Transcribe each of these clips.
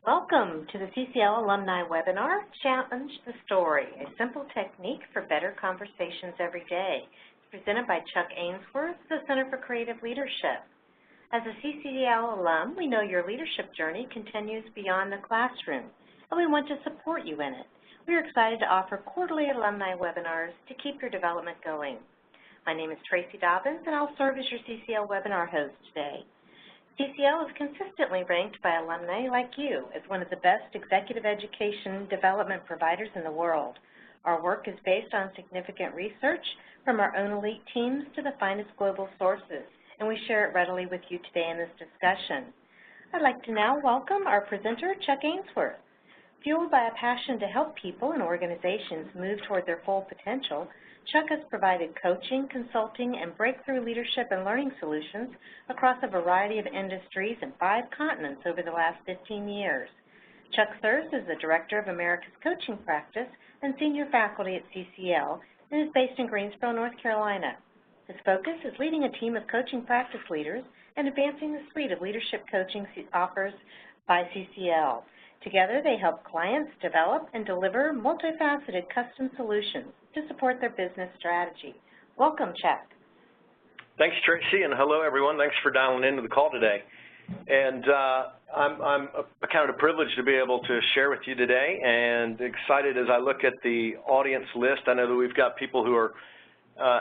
Welcome to the CCL Alumni Webinar, Challenge the Story, a simple technique for better conversations every day. It's presented by Chuck Ainsworth, the Center for Creative Leadership. As a CCL alum, we know your leadership journey continues beyond the classroom, and we want to support you in it. We are excited to offer quarterly alumni webinars to keep your development going. My name is Tracy Dobbins, and I'll serve as your CCL webinar host today. CCL is consistently ranked by alumni like you as one of the best executive education development providers in the world. Our work is based on significant research from our own elite teams to the finest global sources, and we share it readily with you today in this discussion. I'd like to now welcome our presenter, Chuck Ainsworth. Fueled by a passion to help people and organizations move toward their full potential, Chuck has provided coaching, consulting, and breakthrough leadership and learning solutions across a variety of industries in 5 continents over the last 15 years. Chuck serves as the Director of America's Coaching Practice and Senior Faculty at CCL and is based in Greensboro, North Carolina. His focus is leading a team of coaching practice leaders and advancing the suite of leadership coaching offers by CCL. Together, they help clients develop and deliver multifaceted custom solutions to support their business strategy. Welcome, Chuck. Thanks, Tracy, and hello, everyone. Thanks for dialing into the call today. And I'm kind of privileged to be able to share with you today, and excited as I look at the audience list. I know that we've got people who are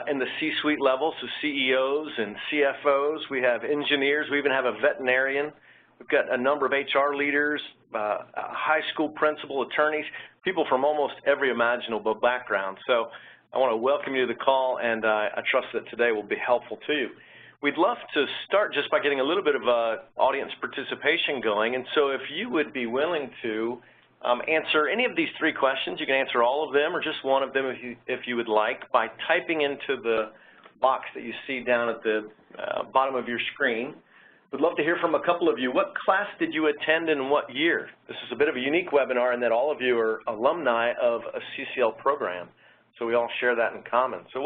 in the C-suite level, so CEOs and CFOs. We have engineers. We even have a veterinarian. We've got a number of HR leaders, high school principal, attorneys, people from almost every imaginable background. So I want to welcome you to the call, and I trust that today will be helpful to you. We'd love to start just by getting a little bit of audience participation going, and so if you would be willing to answer any of these 3 questions, you can answer all of them or just one of them if you would like by typing into the box that you see down at the bottom of your screen. We'd love to hear from a couple of you. What class did you attend and what year? This is a bit of a unique webinar in that all of you are alumni of a CCL program, so we all share that in common. So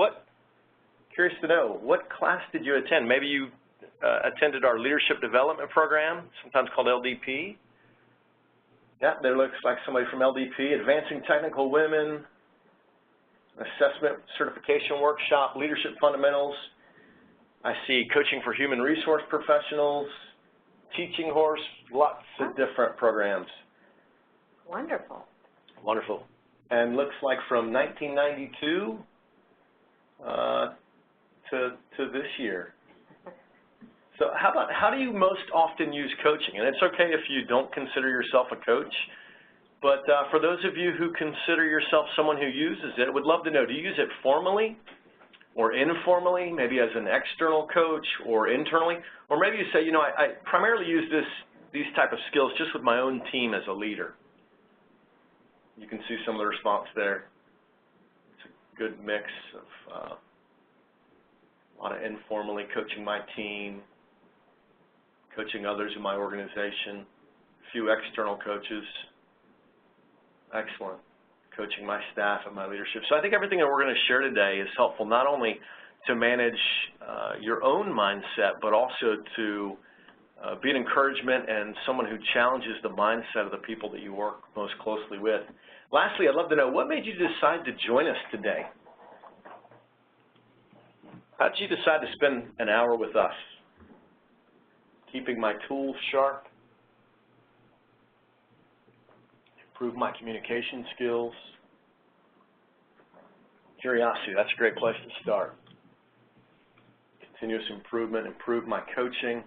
curious to know, what class did you attend? Maybe you attended our Leadership Development Program, sometimes called LDP. Yeah, there looks like somebody from LDP, Advancing Technical Women, Assessment Certification Workshop, Leadership Fundamentals. I see Coaching for Human Resource Professionals, Teaching Horse, lots of different programs. Wonderful. Wonderful. And looks like from 1992 to this year. So how do you most often use coaching? And it's okay if you don't consider yourself a coach, but for those of you who consider yourself someone who uses it, I would love to know, do you use it formally or informally, maybe as an external coach or internally? Or maybe you say, you know, I primarily use these type of skills just with my own team as a leader. You can see some of the response there. It's a good mix of a lot of informally coaching my team, coaching others in my organization, a few external coaches. Excellent. Coaching my staff and my leadership. So I think everything that we're going to share today is helpful not only to manage your own mindset, but also to be an encouragement and someone who challenges the mindset of the people that you work most closely with. Lastly, I'd love to know, what made you decide to join us today? How did you decide to spend an hour with us? Keeping my tools sharp, improve my communication skills. Curiosity, that's a great place to start. Continuous improvement, improve my coaching.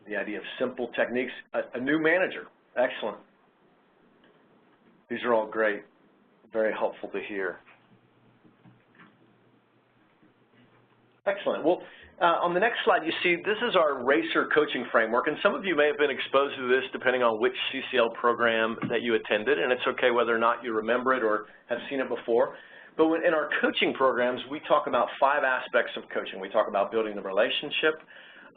The idea of simple techniques. A new manager, excellent. These are all great, very helpful to hear. Excellent. Well, on the next slide, you see this is our RACER coaching framework, and some of you may have been exposed to this depending on which CCL program that you attended, and it's okay whether or not you remember it or have seen it before. But in our coaching programs, we talk about 5 aspects of coaching. We talk about building the relationship,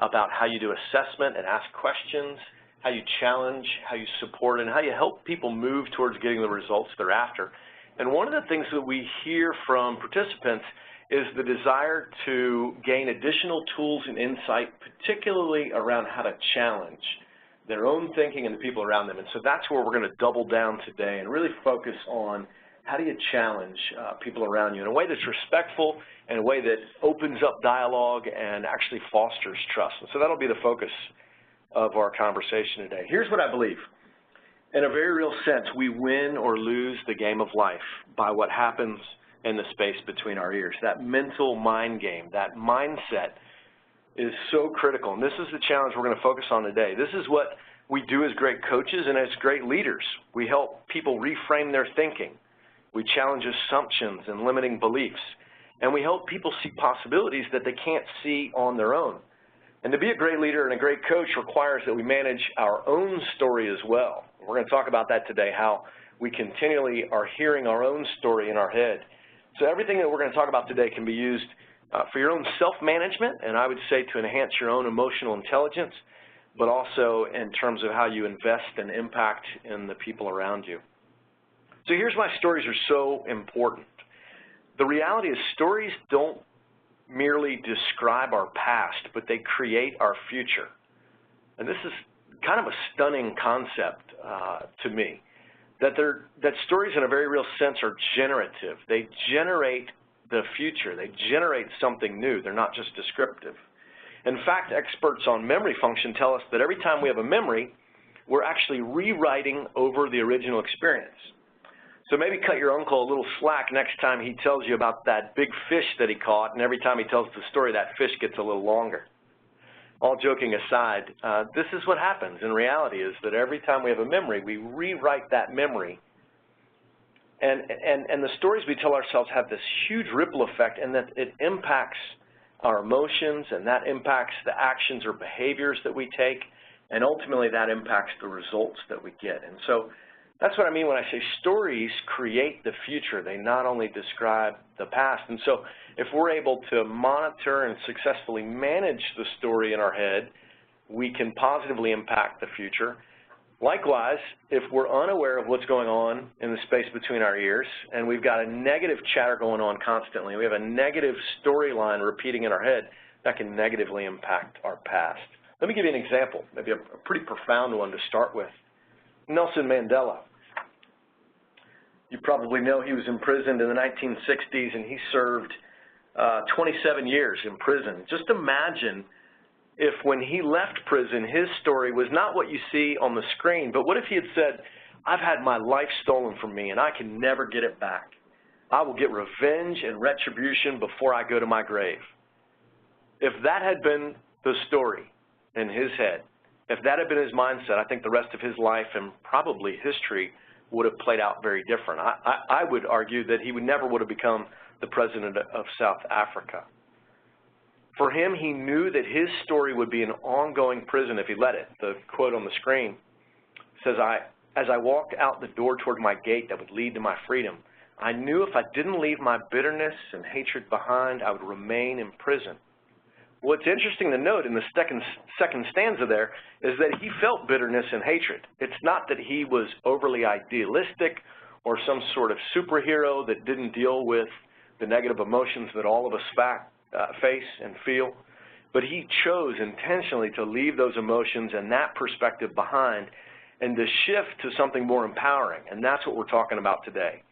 about how you do assessment and ask questions, how you challenge, how you support, and how you help people move towards getting the results they're after. And one of the things that we hear from participants is the desire to gain additional tools and insight, particularly around how to challenge their own thinking and the people around them. And so that's where we're going to double down today and really focus on how do you challenge people around you in a way that's respectful, in a way that opens up dialogue and actually fosters trust. And so that'll be the focus of our conversation today. Here's what I believe. In a very real sense, we win or lose the game of life by what happens in the space between our ears. That mental mind game, that mindset is so critical. And this is the challenge we're going to focus on today. This is what we do as great coaches and as great leaders. We help people reframe their thinking. We challenge assumptions and limiting beliefs. And we help people see possibilities that they can't see on their own. And to be a great leader and a great coach requires that we manage our own story as well. We're going to talk about that today, how we continually are hearing our own story in our head. So everything that we're going to talk about today can be used for your own self-management, and I would say to enhance your own emotional intelligence, but also in terms of how you invest and impact in the people around you. So here's why stories are so important. The reality is stories don't merely describe our past, but they create our future. And this is kind of a stunning concept to me, that stories in a very real sense are generative. They generate the future. They generate something new. They're not just descriptive. In fact, experts on memory function tell us that every time we have a memory, we're actually rewriting over the original experience. So maybe cut your uncle a little slack next time he tells you about that big fish that he caught, and every time he tells the story, that fish gets a little longer. All joking aside, this is what happens in reality, is that every time we have a memory, we rewrite that memory. And the stories we tell ourselves have this huge ripple effect, and that it impacts our emotions, and that impacts the actions or behaviors that we take, and ultimately that impacts the results that we get. And so that's what I mean when I say stories create the future. They not only describe the past. And so if we're able to monitor and successfully manage the story in our head, we can positively impact the future. Likewise, if we're unaware of what's going on in the space between our ears, and we've got a negative chatter going on constantly, we have a negative storyline repeating in our head, that can negatively impact our past. Let me give you an example, maybe a pretty profound one to start with. Nelson Mandela. You probably know he was imprisoned in the 1960s, and he served 27 years in prison. Just imagine if when he left prison, his story was not what you see on the screen, but what if he had said, I've had my life stolen from me and I can never get it back. I will get revenge and retribution before I go to my grave. If that had been the story in his head, if that had been his mindset, I think the rest of his life and probably history would have played out very different. I would argue that he never would have become the president of South Africa. For him, he knew that his story would be an ongoing prison if he let it. The quote on the screen says, as I walked out the door toward my gate that would lead to my freedom, I knew if I didn't leave my bitterness and hatred behind, I would remain in prison. What's interesting to note in the second stanza there is that he felt bitterness and hatred. It's not that he was overly idealistic or some sort of superhero that didn't deal with the negative emotions that all of us face and feel, but he chose intentionally to leave those emotions and that perspective behind and to shift to something more empowering, and that's what we're talking about today.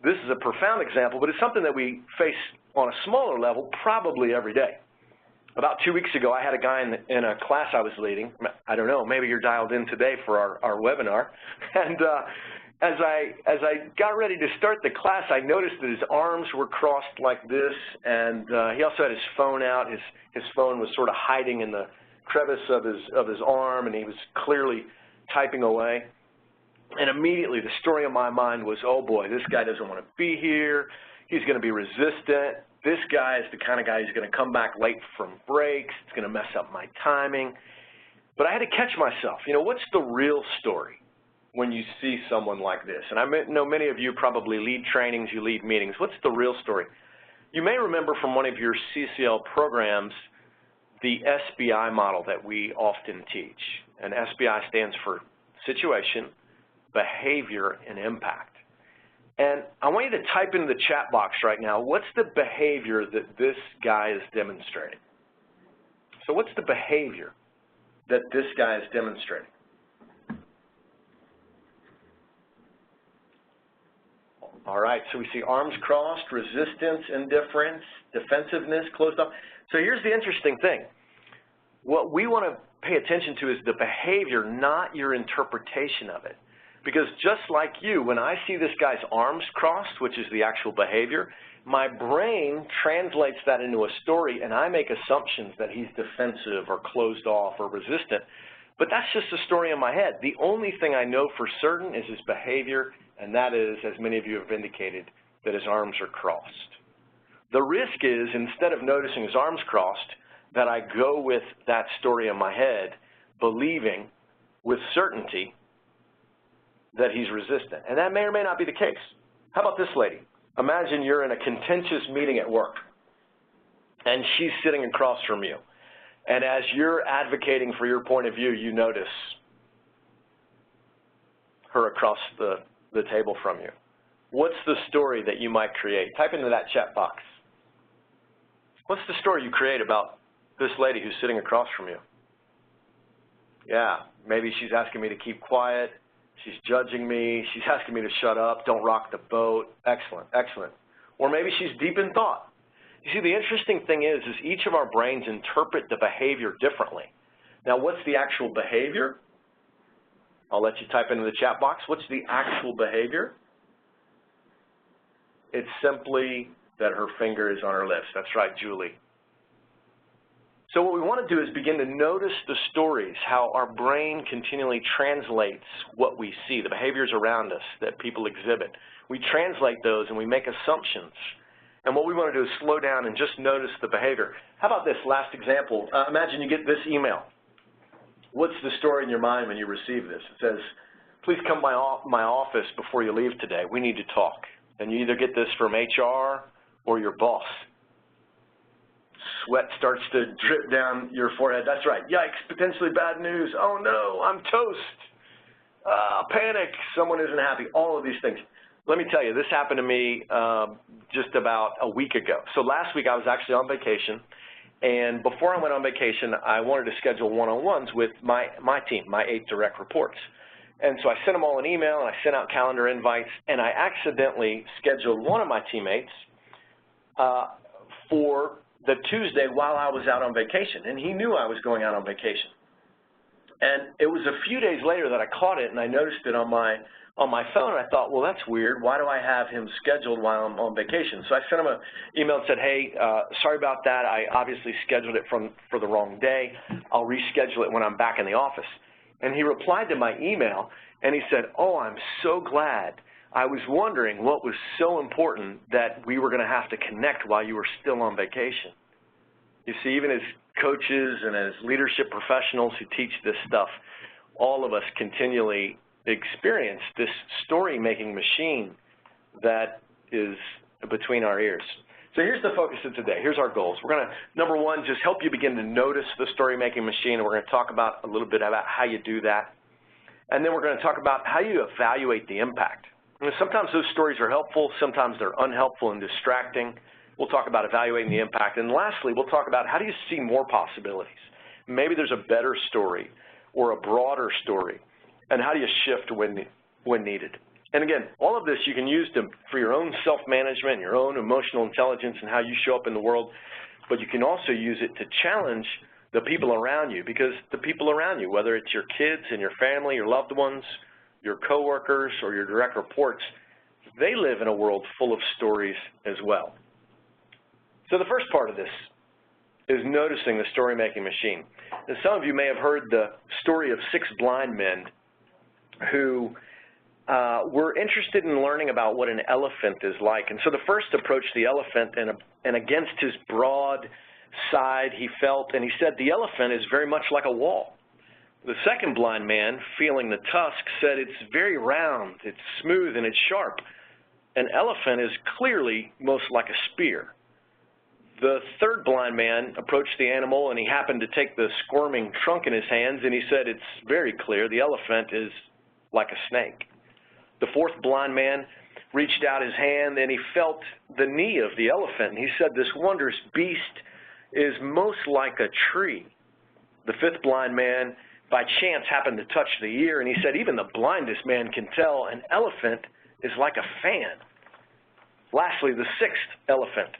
This is a profound example, but it's something that we face on a smaller level probably every day. About 2 weeks ago, I had a guy in a class I was leading. I don't know, maybe you're dialed in today for our webinar. And as I got ready to start the class, I noticed that his arms were crossed like this, and he also had his phone out. His phone was sort of hiding in the crevice of his arm, and he was clearly typing away. And immediately the story in my mind was, oh boy, this guy doesn't want to be here. He's going to be resistant. This guy is the kind of guy who's going to come back late from breaks. It's going to mess up my timing. But I had to catch myself. You know, what's the real story when you see someone like this? And I know many of you probably lead trainings, you lead meetings. What's the real story? You may remember from one of your CCL programs the SBI model that we often teach. And SBI stands for situation, behavior, and impact. And I want you to type into the chat box right now, what's the behavior that this guy is demonstrating? So what's the behavior that this guy is demonstrating? All right, so we see arms crossed, resistance, indifference, defensiveness, closed off. So here's the interesting thing. What we want to pay attention to is the behavior, not your interpretation of it. Because just like you, when I see this guy's arms crossed, which is the actual behavior, my brain translates that into a story, and I make assumptions that he's defensive or closed off or resistant. But that's just a story in my head. The only thing I know for certain is his behavior, and that is, as many of you have indicated, that his arms are crossed. The risk is, instead of noticing his arms crossed, that I go with that story in my head, believing with certainty that he's resistant. And that may or may not be the case. How about this lady? Imagine you're in a contentious meeting at work, and she's sitting across from you. And as you're advocating for your point of view, you notice her across the table from you. What's the story that you might create? Type into that chat box. What's the story you create about this lady who's sitting across from you? Yeah, maybe she's asking me to keep quiet. She's judging me. She's asking me to shut up. Don't rock the boat. Excellent, excellent. Or maybe she's deep in thought. You see, the interesting thing is each of our brains interpret the behavior differently. Now, what's the actual behavior? I'll let you type into the chat box. What's the actual behavior? It's simply that her finger is on her lips. That's right, Julie. So what we want to do is begin to notice the stories, how our brain continually translates what we see, the behaviors around us that people exhibit. We translate those and we make assumptions. And what we want to do is slow down and just notice the behavior. How about this last example? Imagine you get this email. What's the story in your mind when you receive this? It says, please come by my office before you leave today. We need to talk. And you either get this from HR or your boss. Sweat starts to drip down your forehead. That's right. Yikes, potentially bad news. Oh, no, I'm toast. Panic. Someone isn't happy. All of these things. Let me tell you, this happened to me just about a week ago. So last week I was actually on vacation, and before I went on vacation, I wanted to schedule one-on-ones with my team, my 8 direct reports. And so I sent them all an email, and I sent out calendar invites, and I accidentally scheduled one of my teammates for the Tuesday while I was out on vacation, and he knew I was going out on vacation. And it was a few days later that I caught it, and I noticed it on my phone, and I thought, well, that's weird. Why do I have him scheduled while I'm on vacation? So I sent him an email and said, hey, sorry about that. I obviously scheduled it for the wrong day. I'll reschedule it when I'm back in the office. And he replied to my email, and he said, oh, I'm so glad. I was wondering what was so important that we were going to have to connect while you were still on vacation. You see, even as coaches and as leadership professionals who teach this stuff, all of us continually experience this story-making machine that is between our ears. So here's the focus of today. Here's our goals. We're going to, number one, just help you begin to notice the story-making machine, and we're going to talk about a little bit about how you do that. And then we're going to talk about how you evaluate the impact. And sometimes those stories are helpful, sometimes they're unhelpful and distracting. We'll talk about evaluating the impact. And lastly, we'll talk about how do you see more possibilities. Maybe there's a better story or a broader story, and how do you shift when needed. And again, all of this you can use for your own self-management, your own emotional intelligence and how you show up in the world, but you can also use it to challenge the people around you, because the people around you, whether it's your kids and your family, your loved ones, your coworkers, or your direct reports, they live in a world full of stories as well. So the first part of this is noticing the story-making machine. And some of you may have heard the story of 6 blind men who were interested in learning about what an elephant is like. And so the first approached the elephant, and against his broad side he felt, and he said, the elephant is very much like a wall. The second blind man, feeling the tusk, said, it's very round, it's smooth, and it's sharp. An elephant is clearly most like a spear. The third blind man approached the animal, and he happened to take the squirming trunk in his hands, and he said, it's very clear, the elephant is like a snake. The fourth blind man reached out his hand, and he felt the knee of the elephant, and he said, this wondrous beast is most like a tree. The fifth blind man, by chance, happened to touch the ear, and he said, even the blindest man can tell an elephant is like a fan. Lastly, the sixth elephant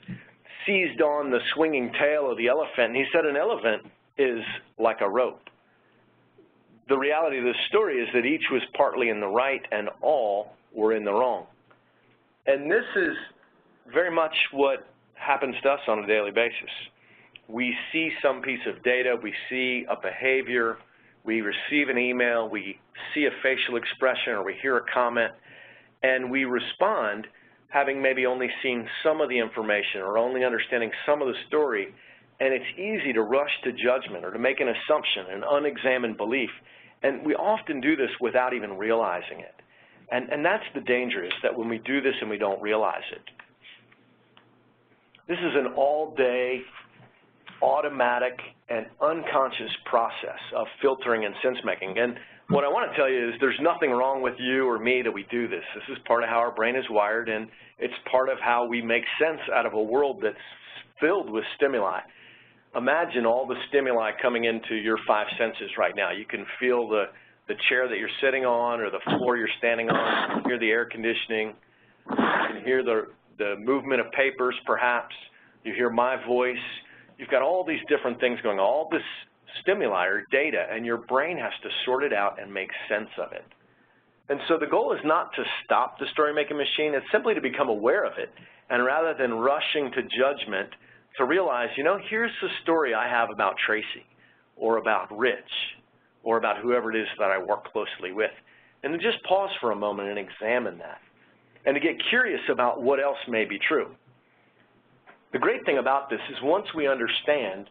seized on the swinging tail of the elephant, and he said an elephant is like a rope. The reality of this story is that each was partly in the right and all were in the wrong. And this is very much what happens to us on a daily basis. We see some piece of data, we see a behavior, we receive an email, we see a facial expression, or we hear a comment, and we respond having maybe only seen some of the information or only understanding some of the story, and it's easy to rush to judgment or to make an assumption, an unexamined belief, and we often do this without even realizing it. And that's the danger, is that when we do this and we don't realize it. This is an all-day, automatic, and unconscious process of filtering and sense-making. And what I want to tell you is there's nothing wrong with you or me that we do this. This is part of how our brain is wired, and it's part of how we make sense out of a world that's filled with stimuli. Imagine all the stimuli coming into your five senses right now. You can feel the chair that you're sitting on or the floor you're standing on. You can hear the air conditioning. You can hear the movement of papers, perhaps. You hear my voice. You've got all these different things going on, all this stimuli or data, and your brain has to sort it out and make sense of it. And so the goal is not to stop the story-making machine. It's simply to become aware of it, and rather than rushing to judgment, to realize, you know, here's the story I have about Tracy or about Rich or about whoever it is that I work closely with. And then just pause for a moment and examine that, and to get curious about what else may be true. The great thing about this is once we understand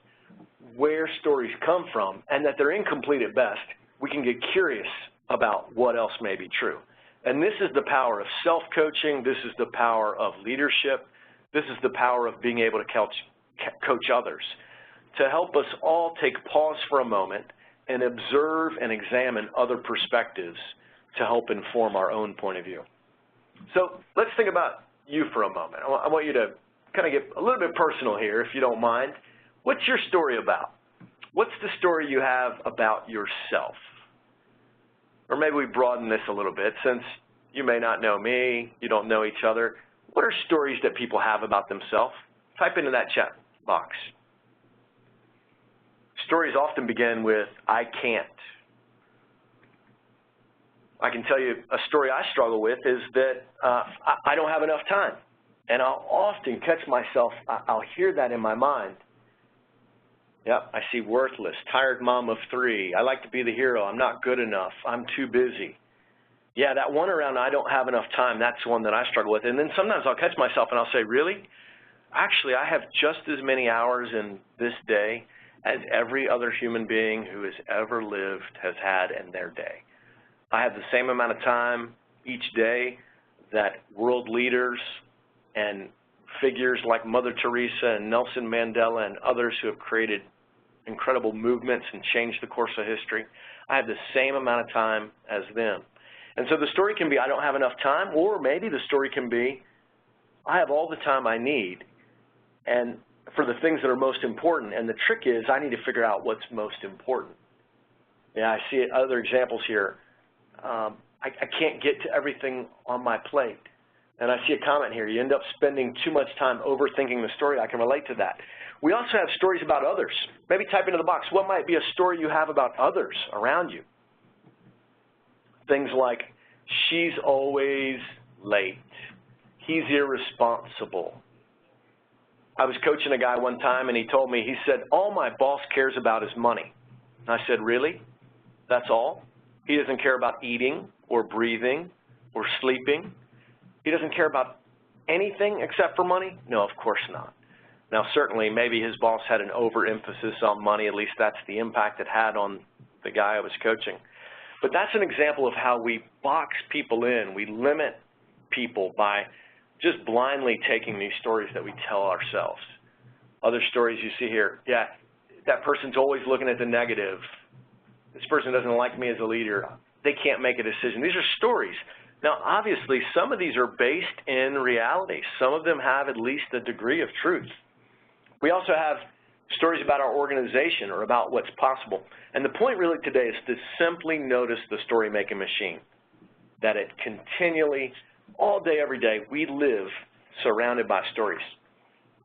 where stories come from and that they're incomplete at best, we can get curious about what else may be true. And this is the power of self-coaching. This is the power of leadership. This is the power of being able to coach others, to help us all take pause for a moment and observe and examine other perspectives to help inform our own point of view. So let's think about you for a moment. I want you to kind of get a little bit personal here, if you don't mind. What's your story about? What's the story you have about yourself? Or maybe we broaden this a little bit, since you may not know me, you don't know each other. What are stories that people have about themselves? Type into that chat box. Stories often begin with, I can't. I can tell you a story I struggle with is that I don't have enough time. And I'll often catch myself, I'll hear that in my mind. Yep, I see worthless, tired mom of 3. I like to be the hero. I'm not good enough. I'm too busy. Yeah, that one around I don't have enough time, that's one that I struggle with. And then sometimes I'll catch myself and I'll say, really? Actually, I have just as many hours in this day as every other human being who has ever lived has had in their day. I have the same amount of time each day that world leaders and figures like Mother Teresa and Nelson Mandela and others who have created incredible movements and changed the course of history. I have the same amount of time as them. And so the story can be, I don't have enough time, or maybe the story can be, I have all the time I need and for the things that are most important. And the trick is I need to figure out what's most important. Yeah, I see other examples here. I can't get to everything on my plate. And I see a comment here, you end up spending too much time overthinking the story. I can relate to that. We also have stories about others. Maybe type into the box, what might be a story you have about others around you? Things like, she's always late. He's irresponsible. I was coaching a guy one time and he told me, he said, all my boss cares about is money. And I said, really? That's all? He doesn't care about eating or breathing or sleeping? He doesn't care about anything except for money? No, of course not. Now, certainly, maybe his boss had an overemphasis on money. At least that's the impact it had on the guy I was coaching. But that's an example of how we box people in. We limit people by just blindly taking these stories that we tell ourselves. Other stories you see here, yeah, that person's always looking at the negative. This person doesn't like me as a leader. They can't make a decision. These are stories. Now, obviously, some of these are based in reality. Some of them have at least a degree of truth. We also have stories about our organization or about what's possible. And the point really today is to simply notice the story-making machine, that it continually, all day, every day, we live surrounded by stories.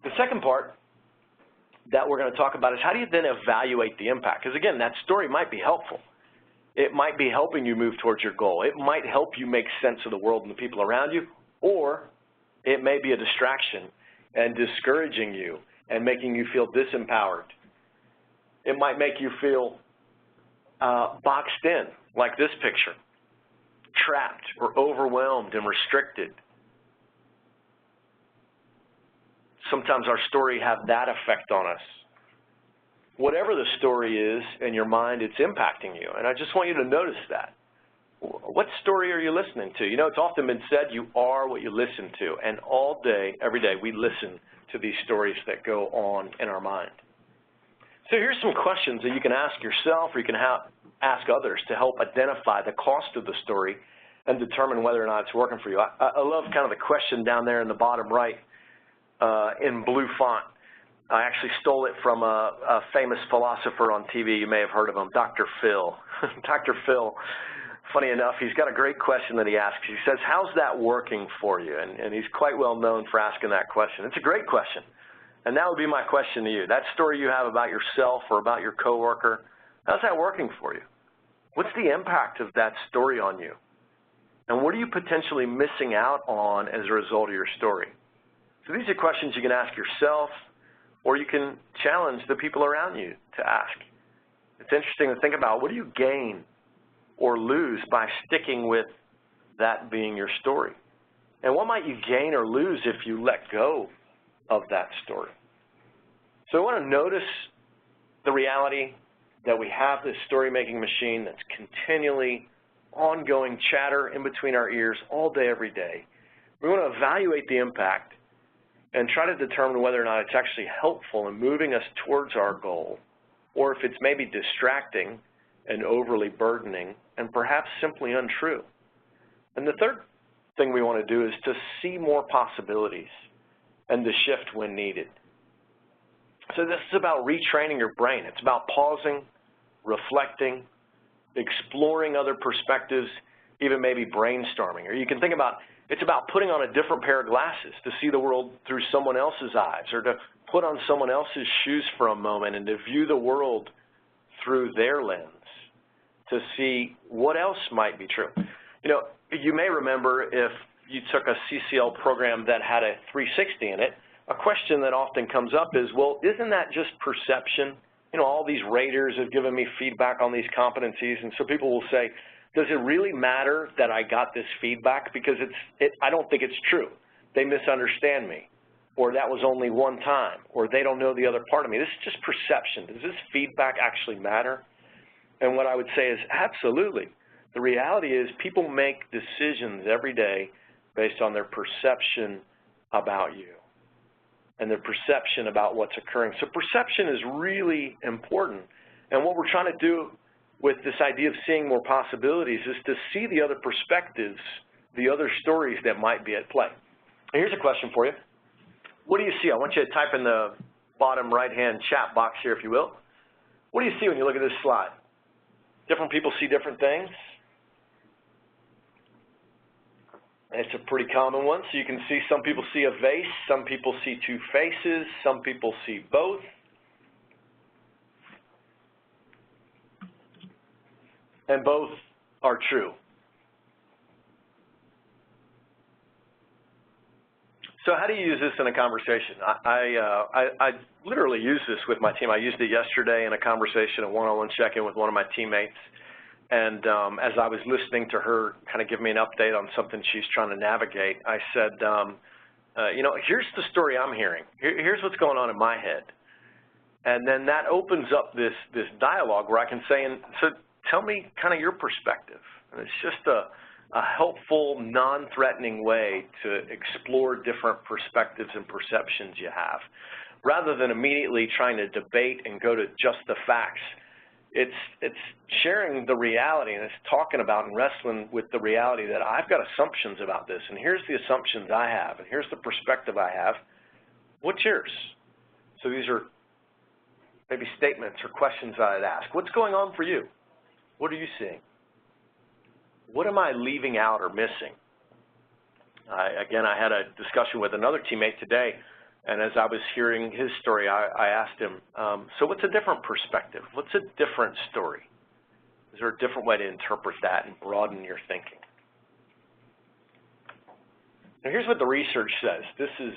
The second part that we're going to talk about is how do you then evaluate the impact? Because again, that story might be helpful. It might be helping you move towards your goal. It might help you make sense of the world and the people around you, or it may be a distraction and discouraging you and making you feel disempowered. It might make you feel boxed in, like this picture, trapped or overwhelmed and restricted. Sometimes our story have that effect on us. Whatever the story is in your mind, it's impacting you, and I just want you to notice that. What story are you listening to? You know, it's often been said you are what you listen to, and all day, every day, we listen to these stories that go on in our mind. So here's some questions that you can ask yourself or you can ask others to help identify the cost of the story and determine whether or not it's working for you. I love kind of the question down there in the bottom right in blue font. I actually stole it from a famous philosopher on TV. You may have heard of him, Dr. Phil. Dr. Phil, funny enough, he's got a great question that he asks. He says, how's that working for you? And he's quite well known for asking that question. It's a great question. And that would be my question to you. That story you have about yourself or about your coworker, how's that working for you? What's the impact of that story on you? And what are you potentially missing out on as a result of your story? So these are questions you can ask yourself, or you can challenge the people around you to ask. It's interesting to think about, what do you gain or lose by sticking with that being your story? And what might you gain or lose if you let go of that story? So I want to notice the reality that we have this story-making machine that's continually ongoing chatter in between our ears all day, every day. We want to evaluate the impact and try to determine whether or not it's actually helpful in moving us towards our goal, or if it's maybe distracting and overly burdening and perhaps simply untrue. And the third thing we want to do is to see more possibilities and to shift when needed. So this is about retraining your brain. It's about pausing, reflecting, exploring other perspectives, even maybe brainstorming. Or you can think about, it's about putting on a different pair of glasses to see the world through someone else's eyes, or to put on someone else's shoes for a moment and to view the world through their lens, to see what else might be true. You know, you may remember if you took a CCL program that had a 360 in it, a question that often comes up is, well, isn't that just perception? You know, all these raters have given me feedback on these competencies, and so people will say, does it really matter that I got this feedback? Because I don't think it's true. They misunderstand me, or that was only one time, or they don't know the other part of me. This is just perception. Does this feedback actually matter? And what I would say is absolutely. The reality is people make decisions every day based on their perception about you and their perception about what's occurring. So perception is really important. And what we're trying to do with this idea of seeing more possibilities is to see the other perspectives, the other stories that might be at play. And here's a question for you. What do you see? I want you to type in the bottom right-hand chat box here, if you will. What do you see when you look at this slide? Different people see different things. It's a pretty common one. So you can see some people see a vase, some people see two faces, some people see both. And both are true. So how do you use this in a conversation? I literally use this with my team. I used it yesterday in a conversation, a one-on-one check-in with one of my teammates. And as I was listening to her kind of give me an update on something she's trying to navigate, I said, you know, here's the story I'm hearing. Here's what's going on in my head. And then that opens up this dialogue where I can say, so tell me kind of your perspective. And it's just a helpful, non-threatening way to explore different perspectives and perceptions you have. Rather than immediately trying to debate and go to just the facts, it's sharing the reality, and it's talking about and wrestling with the reality that I've got assumptions about this, and here's the assumptions I have, and here's the perspective I have. What's yours? So these are maybe statements or questions I'd ask. What's going on for you? What are you seeing? What am I leaving out or missing? Again, I had a discussion with another teammate today, and as I was hearing his story, I asked him, so what's a different perspective? What's a different story? Is there a different way to interpret that and broaden your thinking? Now, here's what the research says. This is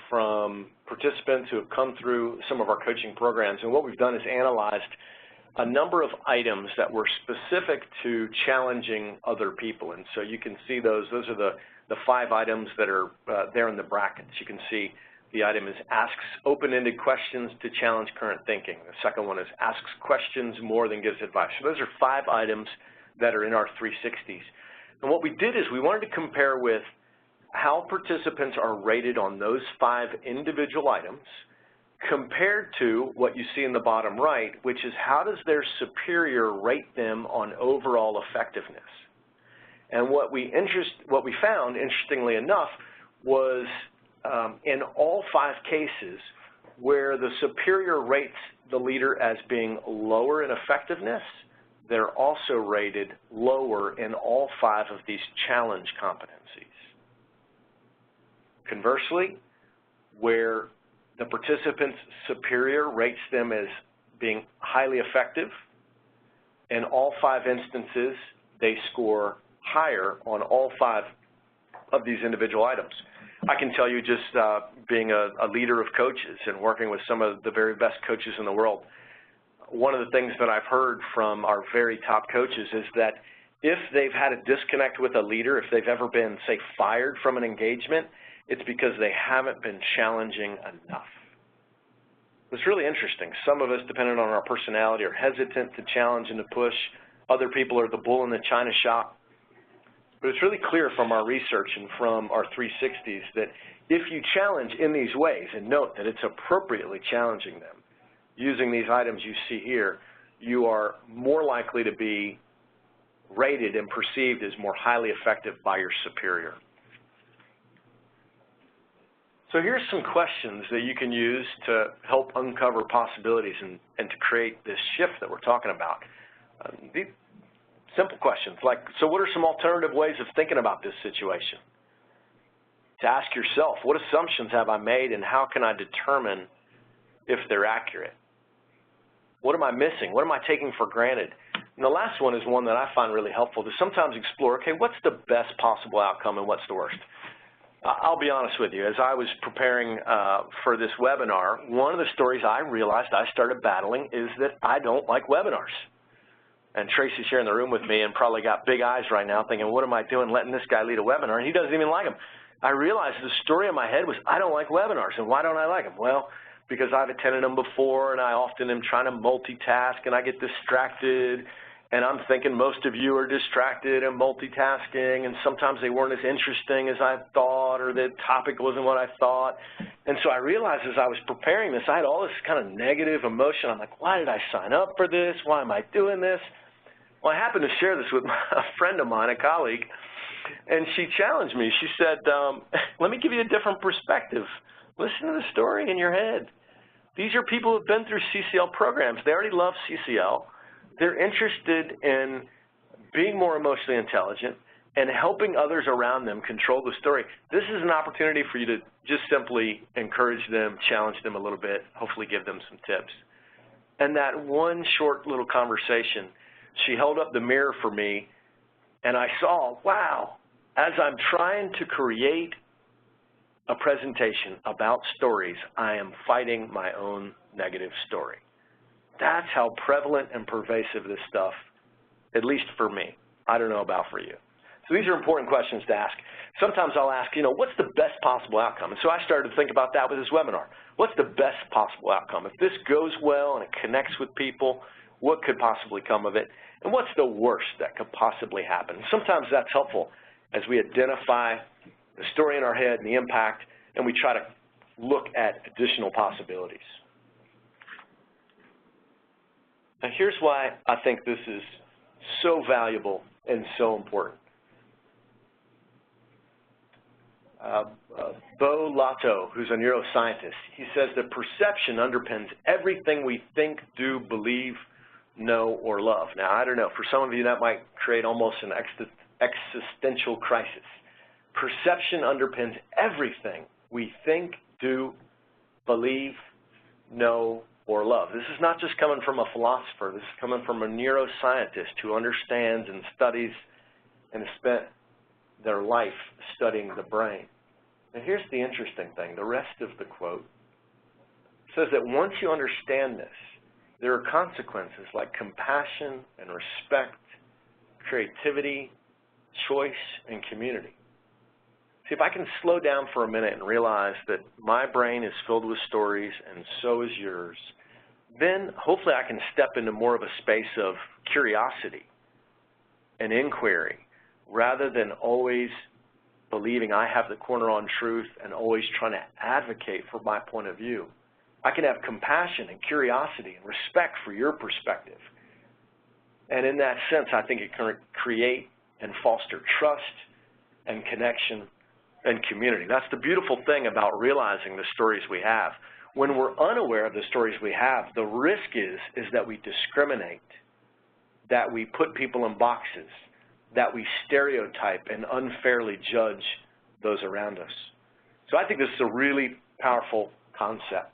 from participants who have come through some of our coaching programs, and what we've done is analyzed a number of items that were specific to challenging other people. And so you can see those are the 5 items that are there in the brackets. You can see the item is asks open-ended questions to challenge current thinking. The second one is asks questions more than gives advice. So those are 5 items that are in our 360s. And what we did is we wanted to compare with how participants are rated on those 5 individual items compared to what you see in the bottom right, which is how does their superior rate them on overall effectiveness. And what we found, interestingly enough, was in all 5 cases where the superior rates the leader as being lower in effectiveness, they're also rated lower in all 5 of these challenge competencies. Conversely, where the participant's superior rates them as being highly effective, in all 5 instances, they score higher on all 5 of these individual items. I can tell you just being a leader of coaches and working with some of the very best coaches in the world, one of the things that I've heard from our very top coaches is that if they've had a disconnect with a leader, if they've ever been, say, fired from an engagement, it's because they haven't been challenging enough. It's really interesting. Some of us, depending on our personality, are hesitant to challenge and to push. Other people are the bull in the china shop. But it's really clear from our research and from our 360s that if you challenge in these ways, and note that it's appropriately challenging them, using these items you see here, you are more likely to be rated and perceived as more highly effective by your superior. So here's some questions that you can use to help uncover possibilities and to create this shift that we're talking about. These simple questions like, so what are some alternative ways of thinking about this situation? To ask yourself, what assumptions have I made and how can I determine if they're accurate? What am I missing? What am I taking for granted? And the last one is one that I find really helpful to sometimes explore, okay, what's the best possible outcome and what's the worst? I'll be honest with you, as I was preparing for this webinar, one of the stories I realized I started battling is that I don't like webinars. And Tracy's here in the room with me and probably got big eyes right now thinking, what am I doing letting this guy lead a webinar? And he doesn't even like them. I realized the story in my head was I don't like webinars. And why don't I like them? Well, because I've attended them before and I often am trying to multitask and I get distracted. And I'm thinking most of you are distracted and multitasking, and sometimes they weren't as interesting as I thought, or the topic wasn't what I thought. And so I realized as I was preparing this, I had all this kind of negative emotion. I'm like, why did I sign up for this? Why am I doing this? Well, I happened to share this with a friend of mine, a colleague, and she challenged me. She said, let me give you a different perspective. Listen to the story in your head. These are people who have been through CCL programs. They already love CCL. They're interested in being more emotionally intelligent and helping others around them control the story. This is an opportunity for you to just simply encourage them, challenge them a little bit, hopefully give them some tips. And that one short little conversation, she held up the mirror for me, and I saw, wow, as I'm trying to create a presentation about stories, I am fighting my own negative story. That's how prevalent and pervasive this stuff, at least for me. I don't know about for you. So these are important questions to ask. Sometimes I'll ask, you know, what's the best possible outcome? And so I started to think about that with this webinar. What's the best possible outcome? If this goes well and it connects with people, what could possibly come of it? And what's the worst that could possibly happen? Sometimes that's helpful as we identify the story in our head and the impact, and we try to look at additional possibilities. Now, here's why I think this is so valuable and so important. Bo Lotto, who's a neuroscientist, he says that perception underpins everything we think, do, believe, know, or love. Now, I don't know. For some of you, that might create almost an existential crisis. Perception underpins everything we think, do, believe, know, or love. This is not just coming from a philosopher. This is coming from a neuroscientist who understands and studies and has spent their life studying the brain. And here's the interesting thing. The rest of the quote says that once you understand this, there are consequences like compassion and respect, creativity, choice, and community. See, if I can slow down for a minute and realize that my brain is filled with stories and so is yours, then hopefully I can step into more of a space of curiosity and inquiry rather than always believing I have the corner on truth and always trying to advocate for my point of view. I can have compassion and curiosity and respect for your perspective. And in that sense, I think it can create and foster trust and connection and community. That's the beautiful thing about realizing the stories we have. When we're unaware of the stories we have, the risk is that we discriminate, that we put people in boxes, that we stereotype and unfairly judge those around us. So I think this is a really powerful concept.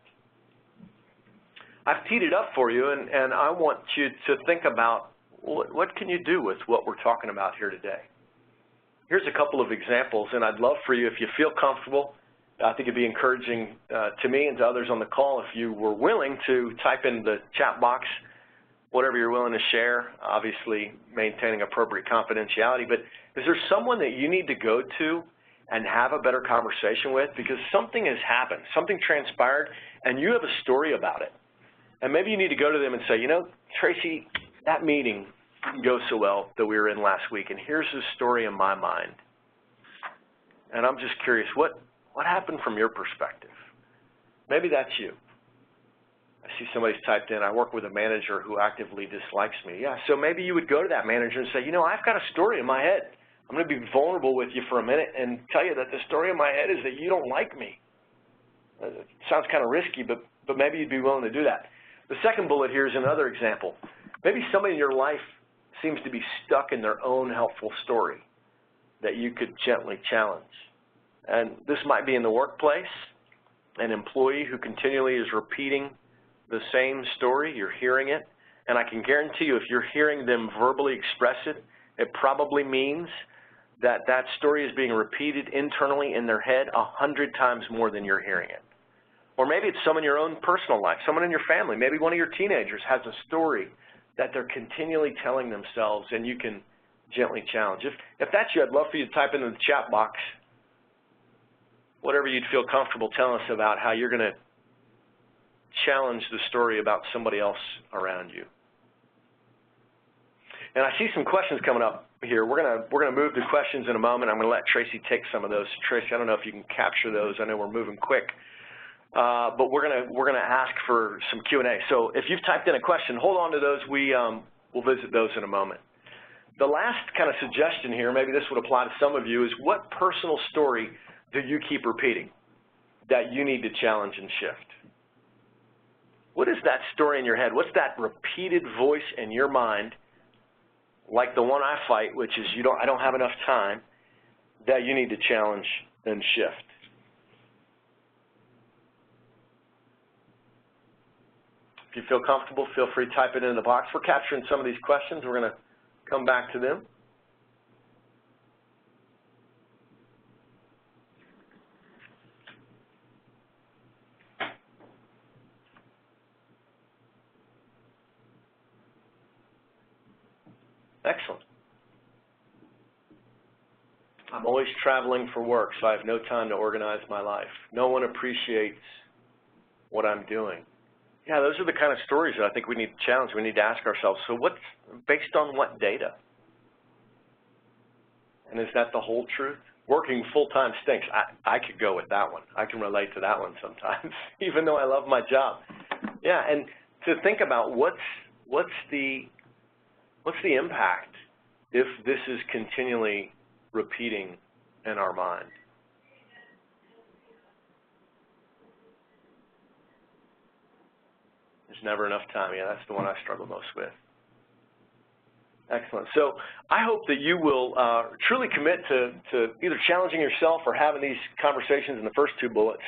I've teed it up for you, and I want you to think about what can you do with what we're talking about here today. Here's a couple of examples, and I'd love for you, if you feel comfortable, I think it'd be encouraging to me and to others on the call if you were willing to type in the chat box whatever you're willing to share, obviously maintaining appropriate confidentiality. But is there someone that you need to go to and have a better conversation with because something has happened, something transpired, and you have a story about it? And maybe you need to go to them and say, you know, Tracy, that meeting didn't go so well that we were in last week, and here's the story in my mind. And I'm just curious, what happened from your perspective? Maybe that's you. I see somebody's typed in, I work with a manager who actively dislikes me. Yeah, so maybe you would go to that manager and say, you know, I've got a story in my head. I'm going to be vulnerable with you for a minute and tell you that the story in my head is that you don't like me. It sounds kind of risky, but maybe you'd be willing to do that. The second bullet here is another example. Maybe somebody in your life seems to be stuck in their own helpful story that you could gently challenge. And this might be in the workplace, an employee who continually is repeating the same story, you're hearing it, and I can guarantee you if you're hearing them verbally express it, it probably means that that story is being repeated internally in their head 100 times more than you're hearing it. Or maybe it's someone in your own personal life, someone in your family, maybe one of your teenagers has a story that they're continually telling themselves and you can gently challenge. If that's you, I'd love for you to type into the chat box whatever you'd feel comfortable telling us about how you're going to challenge the story about somebody else around you. And I see some questions coming up here. We're gonna move to questions in a moment. I'm going to let Tracy take some of those. Tracy, I don't know if you can capture those. I know we're moving quick, but we're gonna ask for some Q&A. So if you've typed in a question, hold on to those. We'll visit those in a moment. The last kind of suggestion here, maybe this would apply to some of you, is what personal story do you keep repeating that you need to challenge and shift? What is that story in your head? What's that repeated voice in your mind, like the one I fight, which is I don't have enough time, that you need to challenge and shift? If you feel comfortable, feel free to type it in the box. We're capturing some of these questions. We're going to come back to them. Excellent. I'm always traveling for work, so I have no time to organize my life. No one appreciates what I'm doing. Yeah, those are the kind of stories that I think we need to challenge. We need to ask ourselves, so what's based on what data? And is that the whole truth? Working full-time stinks. I could go with that one. I can relate to that one sometimes, even though I love my job. Yeah, and to think about what's the impact if this is continually repeating in our mind? There's never enough time. Yeah, that's the one I struggle most with. Excellent. So I hope that you will truly commit to either challenging yourself or having these conversations in the first two bullets,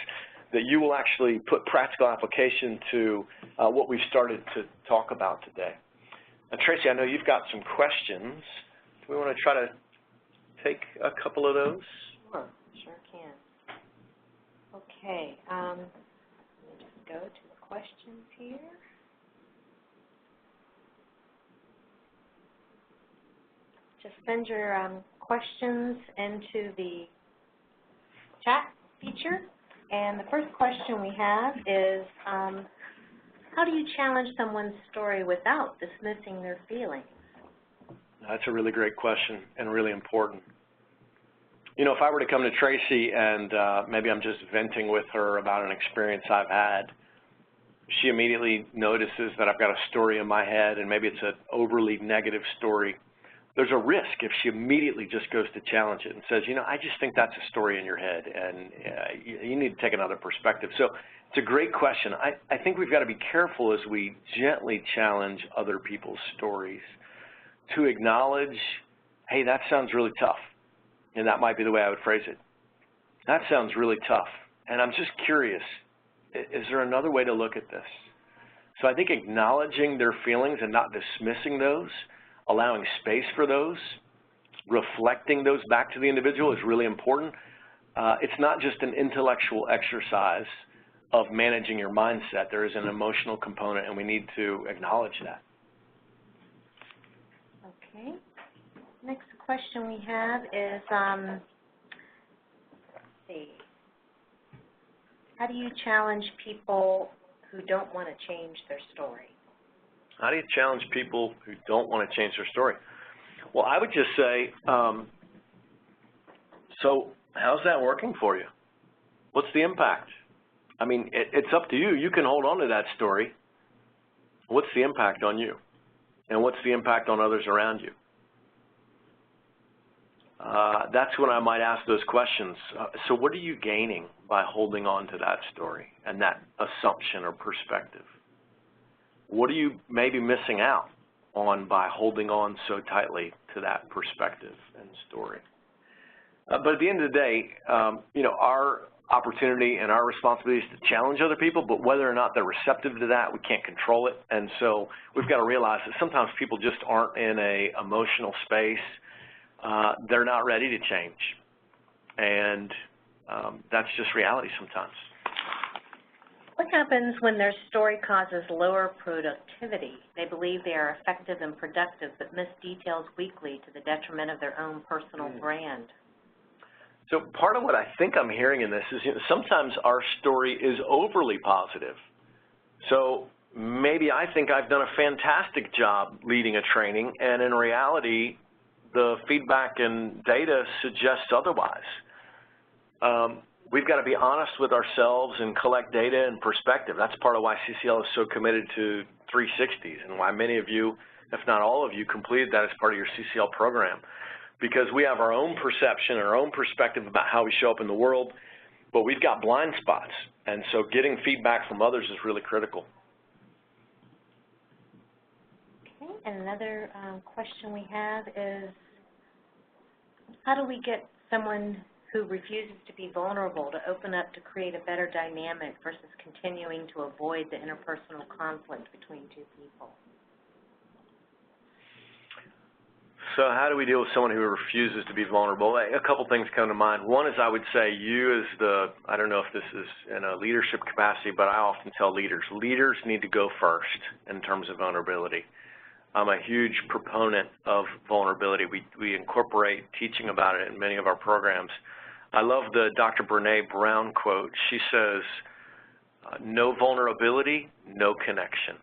that you will actually put practical application to what we've started to talk about today. Now, Tracy, I know you've got some questions. Do we want to try to take a couple of those? Sure can. Okay, let me just go to the questions here. Just send your questions into the chat feature. And the first question we have is, how do you challenge someone's story without dismissing their feelings? That's a really great question and really important. You know, if I were to come to Tracy and maybe I'm just venting with her about an experience I've had, she immediately notices that I've got a story in my head and maybe it's an overly negative story. There's a risk if she immediately just goes to challenge it and says, you know, I just think that's a story in your head and you need to take another perspective. So it's a great question. I think we've got to be careful as we gently challenge other people's stories to acknowledge, hey, that sounds really tough. And that might be the way I would phrase it. That sounds really tough. And I'm just curious, is there another way to look at this? So I think acknowledging their feelings and not dismissing those, allowing space for those, reflecting those back to the individual is really important. It's not just an intellectual exercise of managing your mindset. There is an emotional component, and we need to acknowledge that. Okay. Next question we have is, let's see, how do you challenge people who don't want to change their story? How do you challenge people who don't want to change their story? Well, I would just say, so how's that working for you? What's the impact? I mean, it's up to you. You can hold on to that story. What's the impact on you? And what's the impact on others around you? That's when I might ask those questions. So what are you gaining by holding on to that story and that assumption or perspective? What are you maybe missing out on by holding on so tightly to that perspective and story? But at the end of the day, you know, our opportunity and our responsibility is to challenge other people, but whether or not they're receptive to that, we can't control it. And so we've got to realize that sometimes people just aren't in an emotional space. They're not ready to change. And that's just reality sometimes. What happens when their story causes lower productivity? They believe they are effective and productive, but miss details weekly to the detriment of their own personal brand. So part of what I think I'm hearing in this is, you know, sometimes our story is overly positive. So maybe I think I've done a fantastic job leading a training, and in reality, the feedback and data suggests otherwise. We've got to be honest with ourselves and collect data and perspective. That's part of why CCL is so committed to 360s and why many of you, if not all of you, completed that as part of your CCL program. Because we have our own perception and our own perspective about how we show up in the world, but we've got blind spots. And so getting feedback from others is really critical. Okay, and another question we have is, how do we get someone who refuses to be vulnerable to open up to create a better dynamic versus continuing to avoid the interpersonal conflict between two people? So how do we deal with someone who refuses to be vulnerable? A couple things come to mind. One is I would say you as the, I don't know if this is in a leadership capacity, but I often tell leaders need to go first in terms of vulnerability. I'm a huge proponent of vulnerability. We incorporate teaching about it in many of our programs. I love the Dr. Brené Brown quote. She says, no vulnerability, no connection.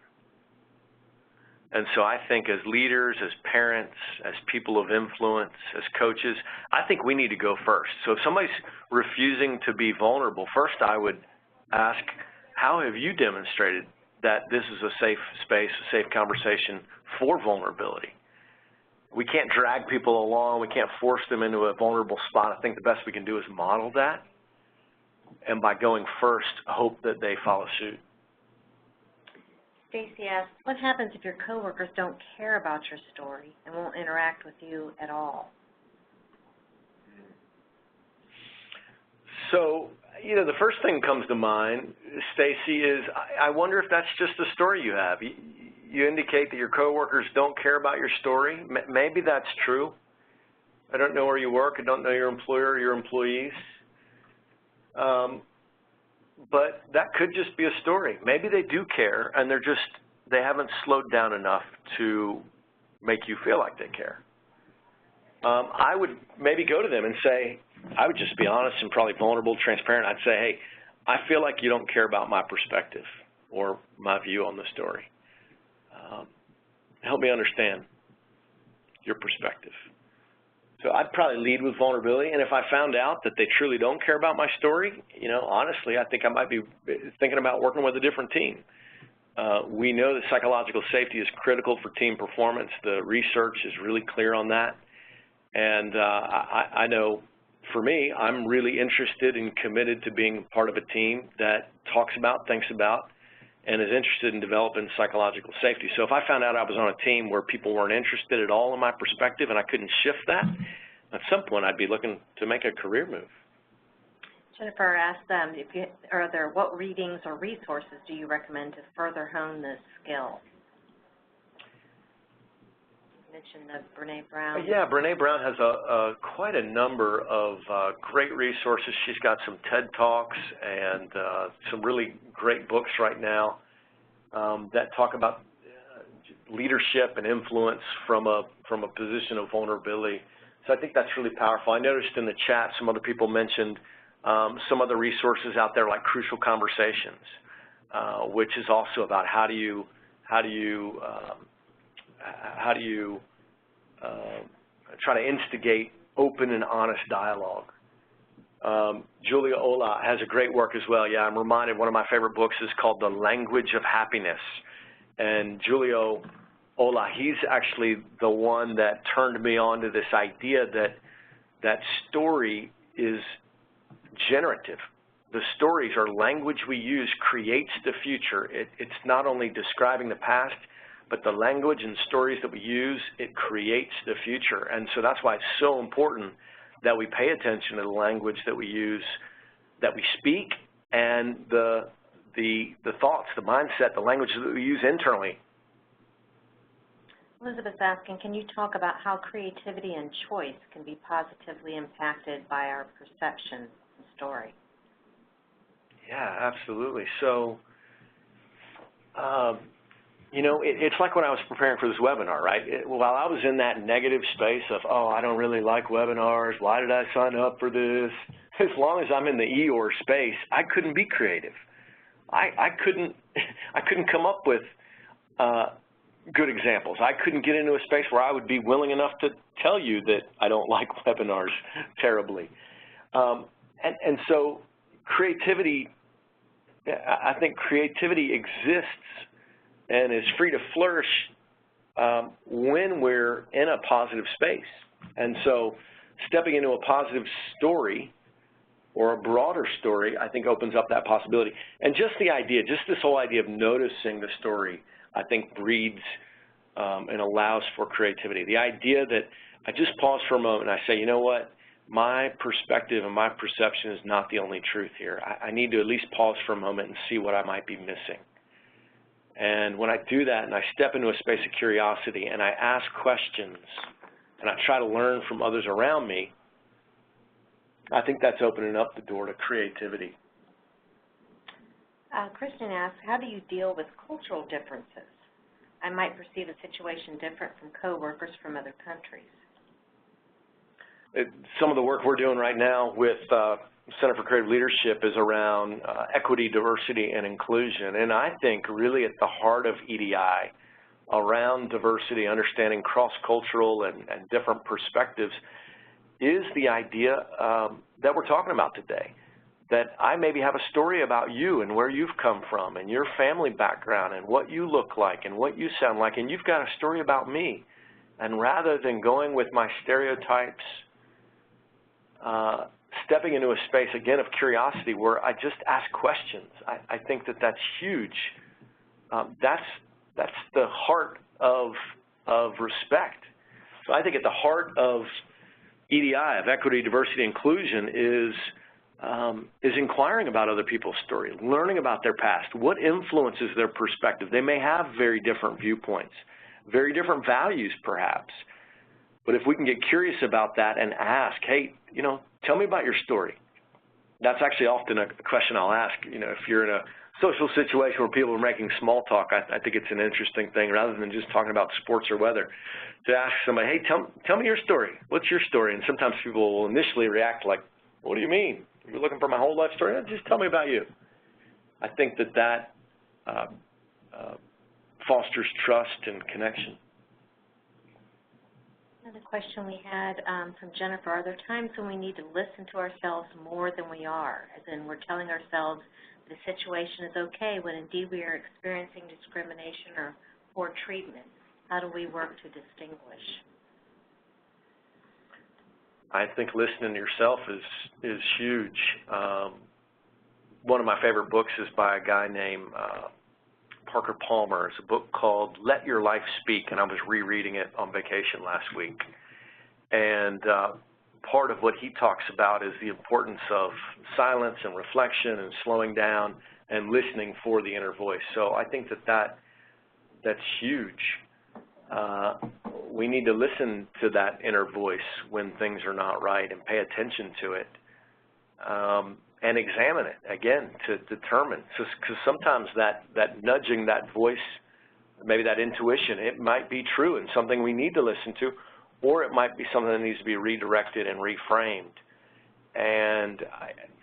And so I think as leaders, as parents, as people of influence, as coaches, I think we need to go first. So if somebody's refusing to be vulnerable, first I would ask, how have you demonstrated that this is a safe space, a safe conversation for vulnerability? We can't drag people along. We can't force them into a vulnerable spot. I think the best we can do is model that. And by going first, hope that they follow suit. Stacy asks, what happens if your coworkers don't care about your story and won't interact with you at all? So, the first thing that comes to mind, Stacy, is I wonder if that's just a story you have. You indicate that your coworkers don't care about your story. Maybe that's true. I don't know where you work. I don't know your employer or your employees. But that could just be a story. Maybe they do care, and they haven't slowed down enough to make you feel like they care. I would maybe go to them and say, I would just be honest and probably vulnerable, transparent. I'd say, hey, I feel like you don't care about my perspective or my view on the story. Help me understand your perspective. So I'd probably lead with vulnerability, and if I found out that they truly don't care about my story, honestly, I think I might be thinking about working with a different team. We know that psychological safety is critical for team performance. The research is really clear on that. And I know, for me, I'm really interested and committed to being part of a team that talks about, thinks about, and is interested in developing psychological safety. So if I found out I was on a team where people weren't interested at all in my perspective and I couldn't shift that, at some point I'd be looking to make a career move. Jennifer asked them, what readings or resources do you recommend to further hone this skill? You mentioned Brene Brown. Yeah, Brene Brown has quite a number of great resources. She's got some TED Talks and some really great books right now that talk about leadership and influence from a position of vulnerability. So I think that's really powerful. I noticed in the chat some other people mentioned some other resources out there like Crucial Conversations, which is also about how do you try to instigate open and honest dialogue. Julia Olah has a great work as well. Yeah, I'm reminded one of my favorite books is called The Language of Happiness. And Julia Olah, he's actually the one that turned me on to this idea that story is generative. The stories or language we use creates the future. It's not only describing the past, but the language and stories that we use, it creates the future. And so that's why it's so important that we pay attention to the language that we use, that we speak, and the thoughts, the mindset, the language that we use internally. Elizabeth's asking, can you talk about how creativity and choice can be positively impacted by our perception and story? Yeah, absolutely. So, it's like when I was preparing for this webinar, right? While I was in that negative space of, oh, I don't really like webinars, why did I sign up for this? As long as I'm in the Eeyore space, I couldn't be creative. I couldn't come up with good examples. I couldn't get into a space where I would be willing enough to tell you that I don't like webinars terribly. And so creativity, I think creativity exists and is free to flourish when we're in a positive space. And so stepping into a positive story or a broader story, I think opens up that possibility. And just the idea, just this whole idea of noticing the story, I think breeds and allows for creativity. The idea that I just pause for a moment and I say, you know what, my perspective and my perception is not the only truth here. I need to at least pause for a moment and see what I might be missing. And when I do that and I step into a space of curiosity and I ask questions and I try to learn from others around me, I think that's opening up the door to creativity. Kristen asks, how do you deal with cultural differences? I might perceive a situation different from coworkers from other countries. Some of the work we're doing right now with Center for Creative Leadership is around equity, diversity, and inclusion. And I think really at the heart of EDI, around diversity, understanding cross-cultural and different perspectives, is the idea that we're talking about today, that I maybe have a story about you and where you've come from and your family background and what you look like and what you sound like, and you've got a story about me. And rather than going with my stereotypes, stepping into a space, again, of curiosity where I just ask questions. I think that that's huge. That's the heart of respect. So I think at the heart of EDI, of equity, diversity, inclusion, is inquiring about other people's story, learning about their past, what influences their perspective. They may have very different viewpoints, very different values perhaps, but if we can get curious about that and ask, hey, you know, tell me about your story. That's actually often a question I'll ask, you know, if you're in a social situation where people are making small talk, I think it's an interesting thing rather than just talking about sports or weather, to ask somebody, hey, tell me your story. What's your story? And sometimes people will initially react like, what do you mean? You're looking for my whole life story? Just tell me about you. I think that fosters trust and connection. Another question we had from Jennifer, are there times when we need to listen to ourselves more than we are, as in we're telling ourselves the situation is okay when indeed we are experiencing discrimination or poor treatment? How do we work to distinguish? I think listening to yourself is huge. One of my favorite books is by a guy named Parker Palmer. It's a book called Let Your Life Speak, and I was rereading it on vacation last week. And part of what he talks about is the importance of silence and reflection and slowing down and listening for the inner voice. So I think that's huge. We need to listen to that inner voice when things are not right and pay attention to it and examine it, again, to determine. Because sometimes that nudging, that voice, maybe that intuition, it might be true and something we need to listen to, or it might be something that needs to be redirected and reframed. And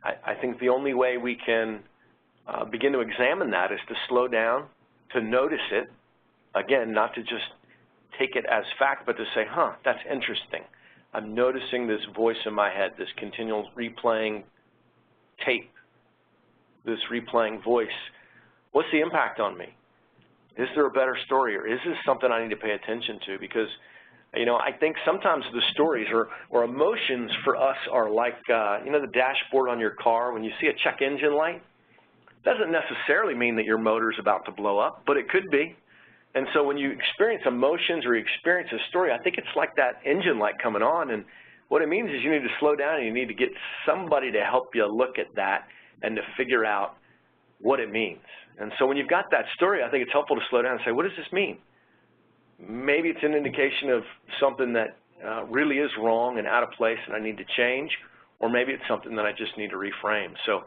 I think the only way we can begin to examine that is to slow down, to notice it, again, not to just take it as fact, but to say, huh, that's interesting. I'm noticing this voice in my head, this continual replaying tape, this replaying voice. What's the impact on me? Is there a better story, or is this something I need to pay attention to? Because, you know, I think sometimes the stories or emotions for us are like, you know, the dashboard on your car. When you see a check engine light, doesn't necessarily mean that your motor's about to blow up, but it could be. And so when you experience emotions or you experience a story, I think it's like that engine light coming on, and what it means is you need to slow down and you need to get somebody to help you look at that and to figure out what it means. And so when you've got that story, I think it's helpful to slow down and say, what does this mean? Maybe it's an indication of something that really is wrong and out of place and I need to change, or maybe it's something that I just need to reframe. So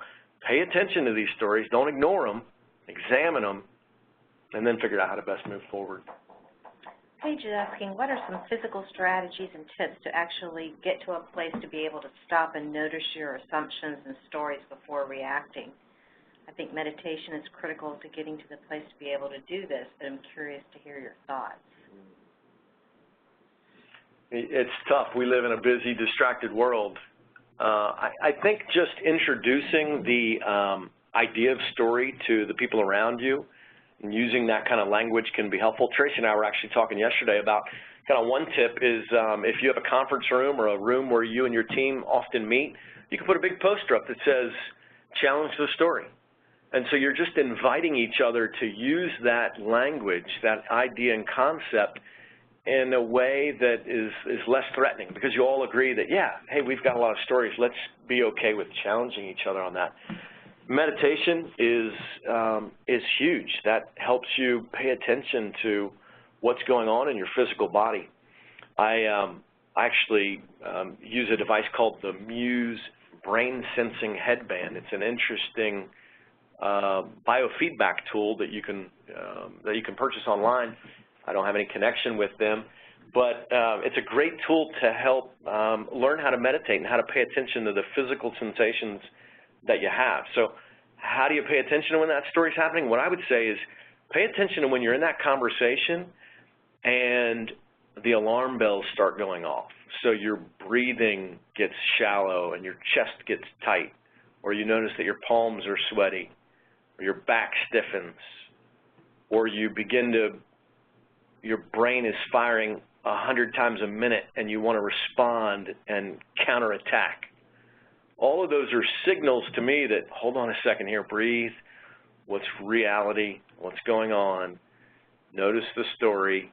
pay attention to these stories. Don't ignore them. Examine them, and then figure out how to best move forward. Paige is asking, what are some physical strategies and tips to actually get to a place to be able to stop and notice your assumptions and stories before reacting? I think meditation is critical to getting to the place to be able to do this, but I'm curious to hear your thoughts. It's tough. We live in a busy, distracted world. I think just introducing the idea of story to the people around you and using that kind of language can be helpful. Tracy and I were actually talking yesterday about kind of one tip is if you have a conference room or a room where you and your team often meet, you can put a big poster up that says, challenge the story. And so you're just inviting each other to use that language, that idea and concept in a way that is less threatening, because you all agree that, yeah, hey, we've got a lot of stories. Let's be okay with challenging each other on that. Meditation is huge. That helps you pay attention to what's going on in your physical body. I actually use a device called the Muse Brain Sensing Headband. It's an interesting biofeedback tool that you can purchase online. I don't have any connection with them, but it's a great tool to help learn how to meditate and how to pay attention to the physical sensations that you have. So how do you pay attention to when that story's happening? What I would say is pay attention to when you're in that conversation and the alarm bells start going off. So your breathing gets shallow and your chest gets tight, or you notice that your palms are sweaty, or your back stiffens, or you begin to, your brain is firing 100 times a minute and you want to respond and counterattack. All of those are signals to me that, hold on a second here, breathe, what's reality, what's going on. notice the story,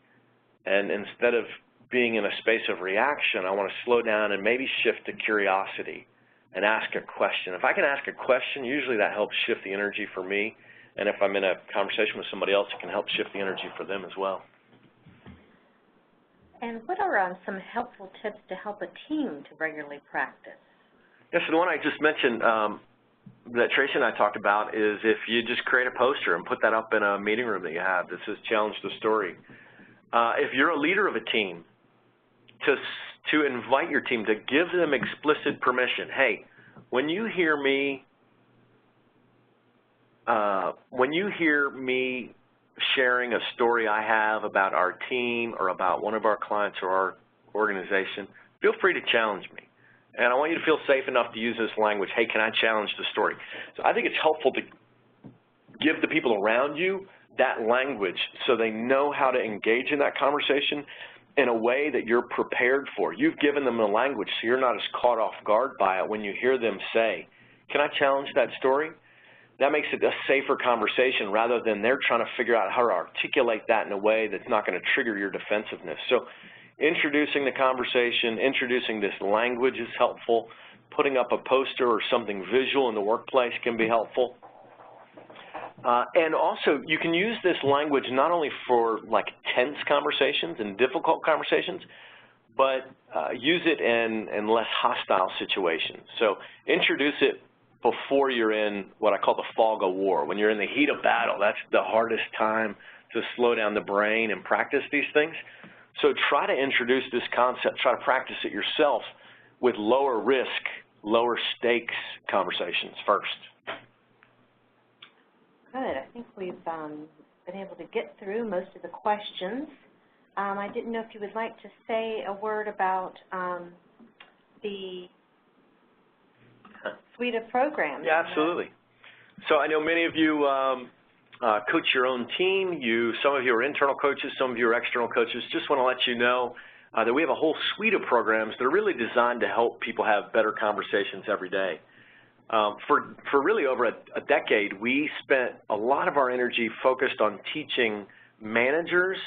and instead of being in a space of reaction, I want to slow down and maybe shift to curiosity and ask a question. If I can ask a question, usually that helps shift the energy for me, and if I'm in a conversation with somebody else, it can help shift the energy for them as well. And what are some helpful tips to help a team to regularly practice? Yes, the one I just mentioned that Tracy and I talked about is if you just create a poster and put that up in a meeting room that you have that says challenge the story. If you're a leader of a team, to invite your team, to give them explicit permission. Hey, when you hear me sharing a story I have about our team or about one of our clients or our organization, feel free to challenge me. And I want you to feel safe enough to use this language, hey, can I challenge the story? So I think it's helpful to give the people around you that language so they know how to engage in that conversation in a way that you're prepared for. You've given them the language so you're not as caught off guard by it when you hear them say, can I challenge that story? That makes it a safer conversation rather than they're trying to figure out how to articulate that in a way that's not going to trigger your defensiveness. So introducing the conversation, introducing this language is helpful. Putting up a poster or something visual in the workplace can be helpful. And also, you can use this language not only for like tense conversations and difficult conversations, but use it in less hostile situations. So introduce it before you're in what I call the fog of war. When you're in the heat of battle, that's the hardest time to slow down the brain and practice these things. So try to introduce this concept, try to practice it yourself with lower risk, lower stakes conversations first. Good. I think we've been able to get through most of the questions. I didn't know if you would like to say a word about the suite of programs. Yeah, absolutely. So I know many of you coach your own team. Some of you are internal coaches, some of you are external coaches. Just want to let you know that we have a whole suite of programs that are really designed to help people have better conversations every day. For really over a decade, we spent a lot of our energy focused on teaching managers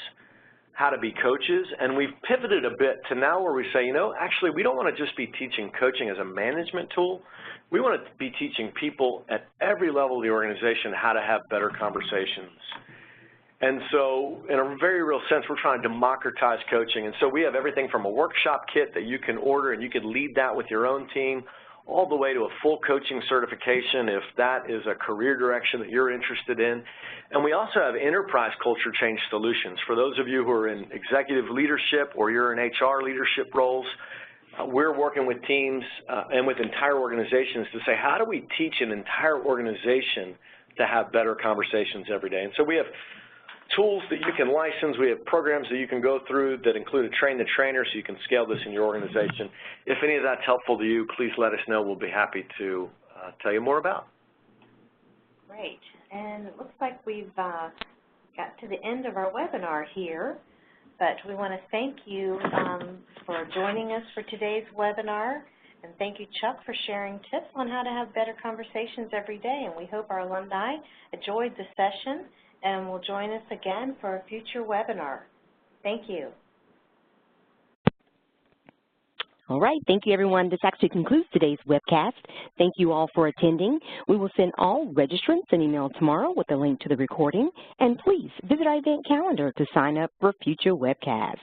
how to be coaches, and we've pivoted a bit to now where we say, you know, actually we don't want to just be teaching coaching as a management tool. We want to be teaching people at every level of the organization how to have better conversations. And so in a very real sense, we're trying to democratize coaching. And so we have everything from a workshop kit that you can order and you can lead that with your own team, all the way to a full coaching certification if that is a career direction that you're interested in. And we also have enterprise culture change solutions. For those of you who are in executive leadership or you're in HR leadership roles, we're working with teams and with entire organizations to say, how do we teach an entire organization to have better conversations every day? And so we have tools that you can license. We have programs that you can go through that include a train the trainer so you can scale this in your organization. If any of that's helpful to you, please let us know. We'll be happy to tell you more about. Great. And it looks like we've got to the end of our webinar here, but we want to thank you for joining us for today's webinar. And thank you, Chuck, for sharing tips on how to have better conversations every day. And we hope our alumni enjoyed the session and will join us again for a future webinar. Thank you. All right. Thank you, everyone. This actually concludes today's webcast. Thank you all for attending. We will send all registrants an email tomorrow with a link to the recording. And please visit our event calendar to sign up for future webcasts.